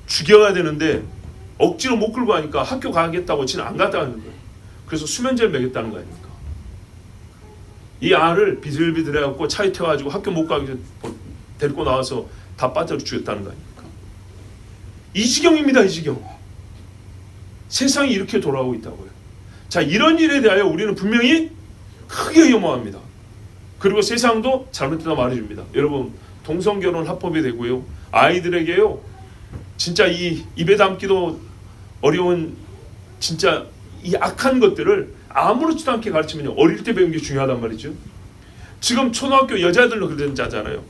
죽여야 되는데 억지로 못 끌고 가니까 학교 가겠다고 지는 안 갔다 가는 거예요. 그래서 수면제를 먹였다는 거 아닙니까? 이 아를 비들비들해갖고 차에 태워가지고 학교 못 가게 데리고 나와서 다 빠져 죽였다는 거 아닙니까? 이 지경입니다. 이 지경. 세상이 이렇게 돌아오고 있다고요. 자, 이런 일에 대하여 우리는 분명히 크게 혐오합니다. 그리고 세상도 잘못되다 말해줍니다. 여러분 동성결혼 합법이 되고요. 아이들에게요 진짜 이 입에 담기도 어려운 진짜 이 악한 것들을 아무렇지도 않게 가르치면요 어릴 때 배우는 게 중요하단 말이죠. 지금 초등학교 여자들로 그런 자잖아요.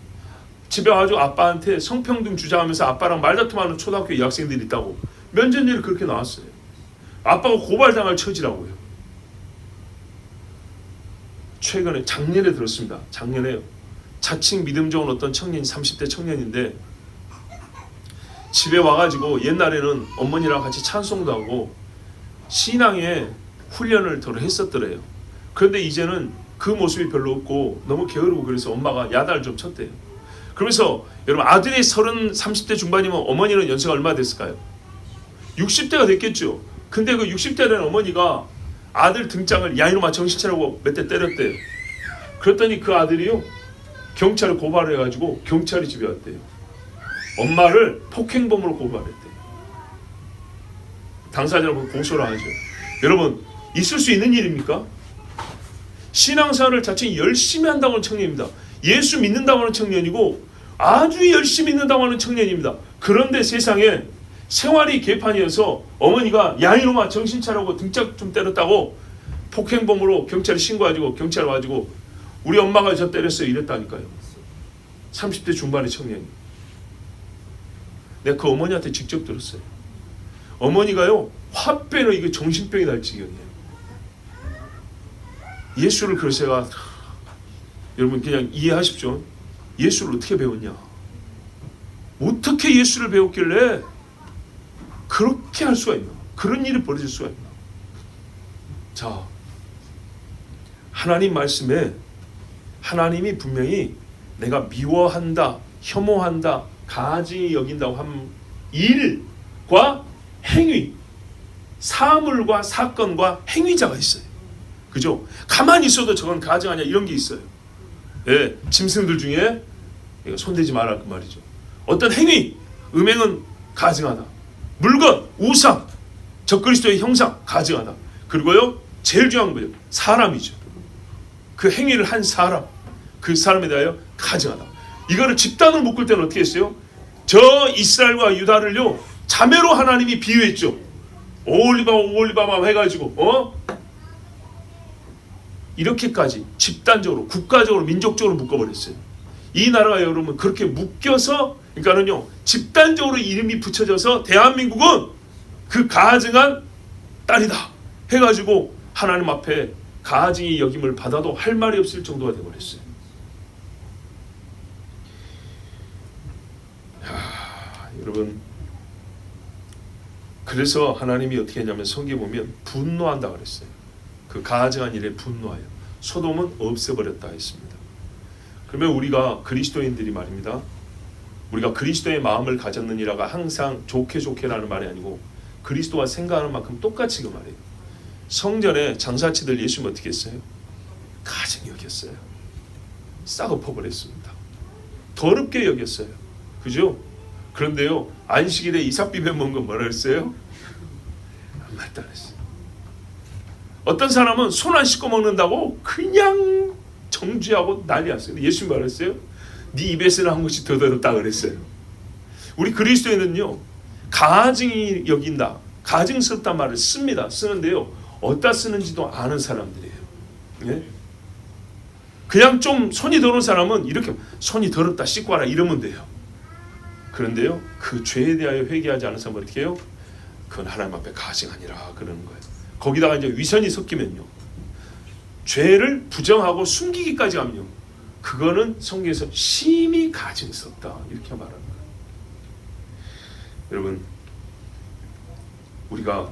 집에 와가지고 아빠한테 성평등 주장하면서 아빠랑 말다툼하는 초등학교 여학생들이 있다고. 면전일이 그렇게 나왔어요. 아빠가 고발당할 처지라고요. 최근에 작년에 들었습니다. 작년에 자칭 믿음 좋은 어떤 청년 30대 청년인데 집에 와가지고 옛날에는 어머니랑 같이 찬송도 하고 신앙의 훈련을 더 했었더래요. 그런데 이제는 그 모습이 별로 없고 너무 게으르고 그래서 엄마가 야단을 좀 쳤대요. 그러면서 여러분 아들이 30대 중반이면 어머니는 연세가 얼마 됐을까요? 60대가 됐겠죠. 근데 그 60대 된 어머니가 아들 등장을 야 이놈아 정신 차리고 몇 대 때렸대요. 그랬더니 그 아들이요 경찰을 고발해가지고 경찰이 집에 왔대요. 엄마를 폭행범으로 고발했대요. 당사자는 고소를 하죠. 여러분 있을 수 있는 일입니까? 신앙생활을 자칭 열심히 한다고 하는 청년입니다. 예수 믿는다고 하는 청년이고 아주 열심히 믿는다고 하는 청년입니다. 그런데 세상에 생활이 개판이어서 어머니가 야 이놈아 정신 차리고 등짝 좀 때렸다고 폭행범으로 경찰에 신고해가지고 경찰 와가지고 우리 엄마가 저 때렸어요 이랬다니까요. 30대 중반의 청년이. 내가 그 어머니한테 직접 들었어요. 어머니가요 화빼는 이게 정신병이 날 지경이에요. 예수를 그래서 제가 여러분 그냥 이해하십시오. 예수를 어떻게 배웠냐? 어떻게 예수를 배웠길래 그렇게 할 수가 있나? 그런 일이 벌어질 수가 있나? 자, 하나님 말씀에 하나님이 분명히 내가 미워한다, 혐오한다, 가증히 여긴다고 한 일과 행위, 사물과 사건과 행위자가 있어요. 그죠? 가만히 있어도 저건 가증 아니야 이런 게 있어요. 예, 짐승들 중에 손대지 마라 그 말이죠. 어떤 행위, 음행은 가증하다. 물건, 우상, 적그리스도의 형상 가증하다. 그리고요 제일 중요한 거예요. 사람이죠. 그 행위를 한 사람, 그 사람에 대하여 가증하다. 이거를 집단을 묶을 때는 어떻게 했어요? 저 이스라엘과 유다를요 자매로 하나님이 비유했죠. 올리바마 해가지고 이렇게까지 집단적으로 국가적으로 민족적으로 묶어버렸어요. 이 나라가 여러분 그렇게 묶여서 그러니까는요 집단적으로 이름이 붙여져서 대한민국은 그 가증한 딸이다 해가지고 하나님 앞에 가증이 여김을 받아도 할 말이 없을 정도가 되어버렸어요. 여러분 그래서 하나님이 어떻게 했냐면 성경에 보면 분노한다 그랬어요. 그 가증한 일에 분노하여 소돔은 없애버렸다 했습니다. 그러면 우리가 그리스도인들이 말입니다. 우리가 그리스도의 마음을 가졌느니라가 항상 좋게라는 말이 아니고 그리스도와 생각하는 만큼 똑같이 그 말이에요. 성전에 장사치들 예수님 어떻게 했어요? 가증히 여겼어요. 싹엎어버렸습니다. 더럽게 여겼어요. 그죠? 그런데요 안식일에 이삭비벼 먹은 건 뭐라 그랬어요? 안 맞다 그랬어요. 어떤 사람은 손 안 씻고 먹는다고 그냥 정죄하고 난리였어요. 예수님 말했어요. 네 입에서는 한 것이 더 더럽다 그랬어요. 우리 그리스도인은요 가증이 여긴다 가증스럽단 말을 씁니다. 쓰는데요 어디다 쓰는지도 아는 사람들이에요. 예? 그냥 좀 손이 더러운 사람은 이렇게 손이 더럽다 씻고 와라 이러면 돼요. 그런데요 그 죄에 대하여 회개하지 않은 사람은 어떻게 해요? 그건 하나님 앞에 가증하니라 그러는 거예요. 거기다가 이제 위선이 섞이면요 죄를 부정하고 숨기기까지 하면요 그거는 성경에서 심히 가증스럽다 이렇게 말하는 거예요. 여러분 우리가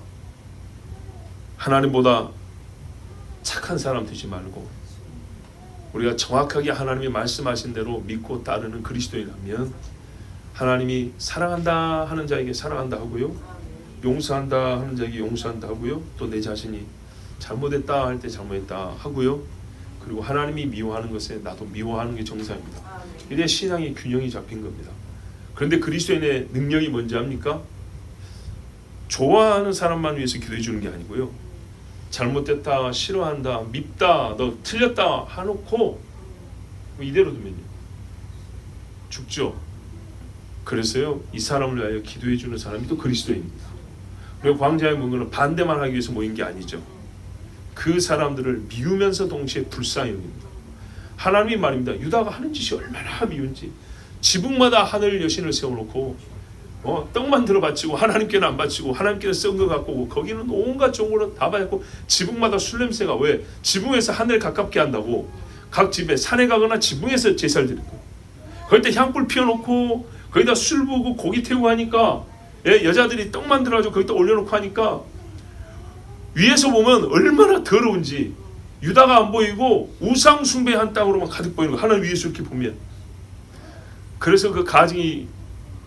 하나님보다 착한 사람 되지 말고 우리가 정확하게 하나님이 말씀하신 대로 믿고 따르는 그리스도인이라면 하나님이 사랑한다 하는 자에게 사랑한다 하고요 용서한다 하는 자에게 용서한다 하고요 또 내 자신이 잘못했다 할 때 잘못했다 하고요 그리고 하나님이 미워하는 것에 나도 미워하는 게 정상입니다. 이게 신앙의 균형이 잡힌 겁니다. 그런데 그리스도인의 능력이 뭔지 압니까? 좋아하는 사람만 위해서 기도해 주는 게 아니고요 잘못됐다 싫어한다 밉다 너 틀렸다 해놓고 이대로 두면요 죽죠. 그래서요 이 사람을 위하여 기도해 주는 사람이 또 그리스도입니다. 그리고 광야에 모인 것은 반대만 하기 위해서 모인 게 아니죠. 그 사람들을 미우면서 동시에 불쌍히 여깁니다. 하나님이 말입니다. 유다가 하는 짓이 얼마나 미운지 지붕마다 하늘 여신을 세워놓고 떡만 들어 바치고 하나님께는 안 바치고 하나님께는 썩은 거 갖고 오고 거기는 온갖 종으로 다 바치고 지붕마다 술 냄새가 왜? 지붕에서 하늘 가깝게 한다고 각 집에 산에 가거나 지붕에서 제사를 드리고 거기다 향불 피워놓고 거기다 술 부고 고기 태우고 하니까 여자들이 떡 만들어가지고 거기다 올려놓고 하니까 위에서 보면 얼마나 더러운지 유다가 안 보이고 우상 숭배한 땅으로만 가득 보이는 거 하늘 위에서 이렇게 보면 그래서 그 가증이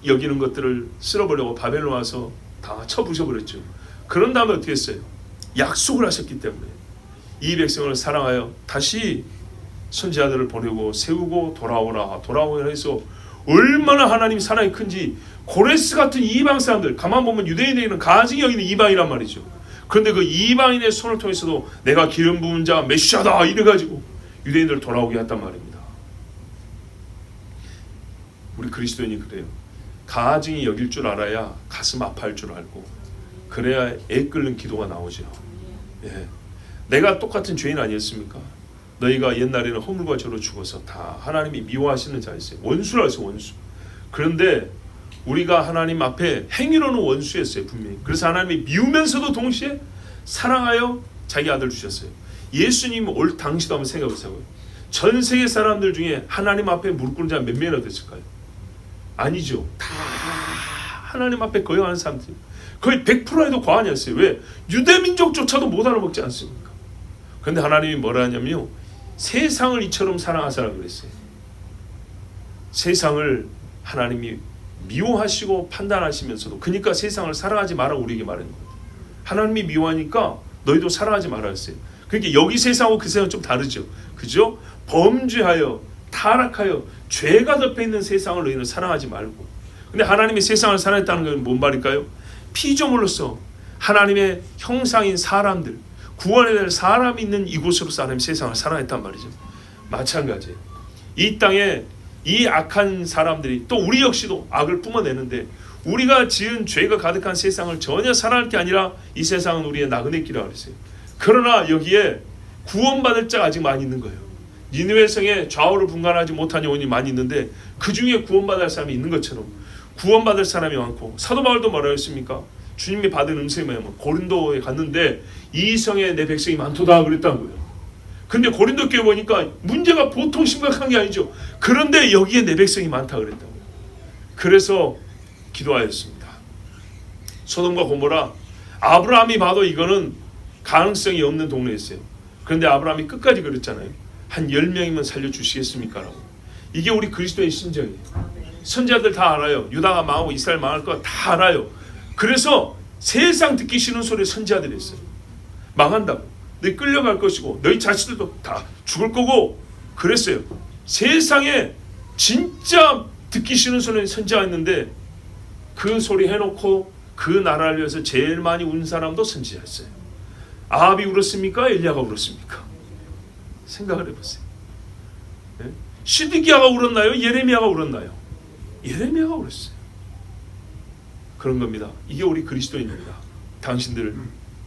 여기는 것들을 쓸어버리고 바벨론 와서 다 쳐부셔버렸죠. 그런 다음에 어떻게 했어요? 약속을 하셨기 때문에 이 백성을 사랑하여 다시 선지자들을 보내고 세우고 돌아오라 해서 얼마나 하나님이 사랑이 큰지 고레스 같은 이방 사람들 가만 보면 유대인에게는 가증이 여기는 이방이란 말이죠. 그런데 그 이방인의 손을 통해서도 내가 기름 부은 자 메시아다 이래가지고 유대인들을 돌아오게 했단 말입니다. 우리 그리스도인이 그래요. 가증이 여길 줄 알아야 가슴 아파할 줄 알고 그래야 애 끓는 기도가 나오죠. 예. 내가 똑같은 죄인 아니었습니까? 너희가 옛날에는 허물과 죄로 죽어서 다 하나님이 미워하시는 자였어요. 원수라 했어요. 원수. 그런데 우리가 하나님 앞에 행위로는 원수였어요. 분명히. 그래서 하나님이 미우면서도 동시에 사랑하여 자기 아들 주셨어요. 예수님 올 당시도 한번 생각해 보세요. 전 세계 사람들 중에 하나님 앞에 무릎 꿇는 자가 몇 명이나 됐을까요? 아니죠. 다 하나님 앞에 거역하는 사람들 거의 100%에도 과언이 없어요. 왜? 유대민족조차도 못 알아먹지 않습니까? 그런데 하나님이 뭐라 하냐면요. 세상을 이처럼 사랑하사라 그랬어요. 세상을 하나님이 미워하시고 판단하시면서도 그러니까 세상을 사랑하지 마라 우리에게 말하는 거예요. 하나님이 미워하니까 너희도 사랑하지 마라 했어요. 그러니까 여기 세상하고 그 세상은 좀 다르죠. 그죠? 범죄하여 타락하여 죄가 덮여있는 세상을 너희는 사랑하지 말고 근데 하나님이 세상을 사랑했다는 건 뭔 말일까요? 피조물로서 하나님의 형상인 사람들 구원에 대한 사람이 있는 이곳으로서 하나님 세상을 사랑했단 말이죠. 마찬가지예요. 이 땅에 이 악한 사람들이 또 우리 역시도 악을 뿜어내는데 우리가 지은 죄가 가득한 세상을 전혀 사랑할 게 아니라 이 세상은 우리의 나그네 길이라고 그랬어요. 그러나 여기에 구원받을 자가 아직 많이 있는 거예요. 니느웨 성에 좌우를 분간하지 못한 영혼이 많이 있는데 그 중에 구원받을 사람이 있는 것처럼 구원받을 사람이 많고, 사도 바울도 뭐라고 했습니까? 주님이 받은 음성이 뭐냐면 고린도에 갔는데 이 성에 내 백성이 많도다 그랬다는 거예요. 근데 고린도 교회 보니까 문제가 보통 심각한 게 아니죠. 그런데 여기에 내 백성이 많다 그랬다고요. 그래서 기도하였습니다. 소돔과 고모라, 아브라함이 봐도 이거는 가능성이 없는 동네였어요. 그런데 아브라함이 끝까지 그랬잖아요. 한 10명이면 살려주시겠습니까? 라고. 이게 우리 그리스도의 심정이에요. 선지자들 다 알아요. 유다가 망하고 이스라엘 망할 거 다 알아요. 그래서 세상 듣기 싫은 소리 선지자들이 했어요. 망한다고. 너희 끌려갈 것이고 너희 자식들도 다 죽을 거고 그랬어요. 세상에 진짜 듣기 싫은 소리는 선지자가 있는데 그 소리 해놓고 그 나라를 위해서 제일 많이 운 사람도 선지자였어요. 아합이 울었습니까? 엘리야가 울었습니까? 생각을 해보세요. 네? 시드기야가 울었나요? 예레미야가 울었나요? 예레미야가 울었어요. 그런 겁니다. 이게 우리 그리스도인입니다. 당신들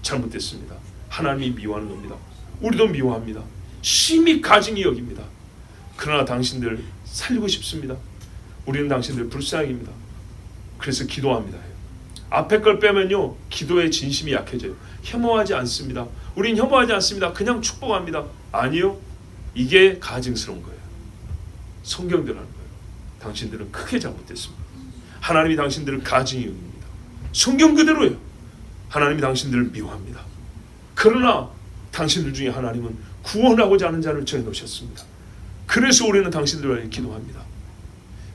잘못됐습니다. 하나님이 미워하는 겁니다. 우리도 미워합니다. 심히 가증히 여깁니다. 그러나 당신들 살리고 싶습니다. 우리는 당신들 불쌍합니다. 그래서 기도합니다. 앞에 걸 빼면요, 기도의 진심이 약해져요. 혐오하지 않습니다. 우린 혐오하지 않습니다. 그냥 축복합니다. 아니요, 이게 가증스러운 거예요. 성경대로 하는 거예요. 당신들은 크게 잘못됐습니다. 하나님이 당신들을 가증히 여깁니다. 성경 그대로예요. 하나님이 당신들을 미워합니다. 그러나 당신들 중에 하나님은 구원하고자 하는 자를 정해놓으셨습니다. 그래서 우리는 당신들을 위해 기도합니다.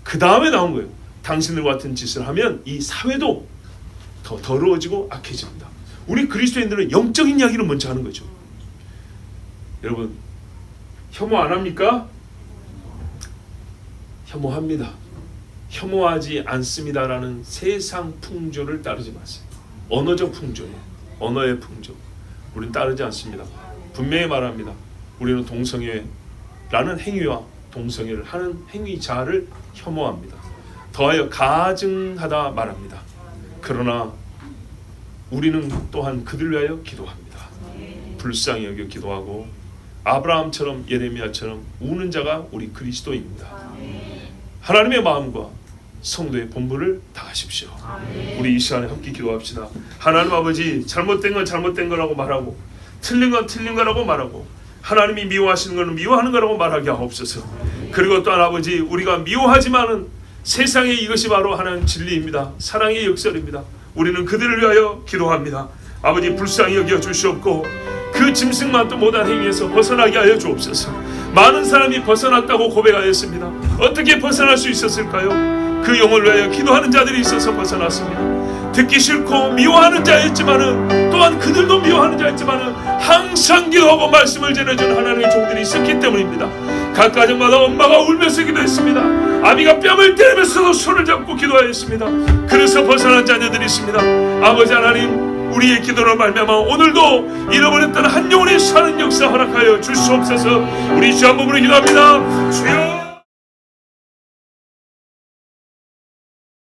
그 다음에 나온 거예요. 당신들과 같은 짓을 하면 이 사회도 더 더러워지고 악해집니다. 우리 그리스도인들은 영적인 이야기를 먼저 하는 거죠. 여러분, 혐오 안 합니까? 혐오합니다. 혐오하지 않습니다라는 세상 풍조를 따르지 마세요. 언어적 풍조예요. 언어의 풍조. 우리는 따르지 않습니다. 분명히 말합니다. 우리는 동성애라는 행위와 동성애를 하는 행위자를 혐오합니다. 더하여 가증하다 말합니다. 그러나 우리는 또한 그들 위하여 기도합니다. 불쌍히 여겨 기도하고 아브라함처럼 예레미야처럼 우는 자가 우리 그리스도입니다. 하나님의 마음과 성도의 본분을 다하십시오. 우리 이 시간에 함께 기도합시다. 하나님 아버지, 잘못된 건 잘못된 거라고 말하고 틀린 건 틀린 거라고 말하고 하나님이 미워하시는 것은 미워하는 거라고 말하게 하옵소서. 그리고 또한 아버지, 우리가 미워하지만은 세상에 이것이 바로 하나님 진리입니다. 사랑의 역설입니다. 우리는 그들을 위하여 기도합니다. 아버지, 불쌍히 여겨 주시옵고 그 짐승만도 못한 행위에서 벗어나게 하여 주옵소서. 많은 사람이 벗어났다고 고백하였습니다. 어떻게 벗어날 수 있었을까요? 그 영을 위하여 기도하는 자들이 있어서 벗어났습니다. 듣기 싫고 미워하는 자였지만은 또한 그들도 미워하는 자였지만은 항상 기도하고 말씀을 전해준 하나님의 종들이 있었기 때문입니다. 각 가정마다 엄마가 울면서 기도했습니다. 아비가 뺨을 때리면서도 손을 잡고 기도하였습니다. 그래서 벗어난 자녀들이 있습니다. 아버지 하나님, 우리의 기도로 말미암아 오늘도 잃어버렸던 한 영혼이 사는 역사 허락하여 주시옵소서. 우리 주 한 몸으로 기도합니다. 주여.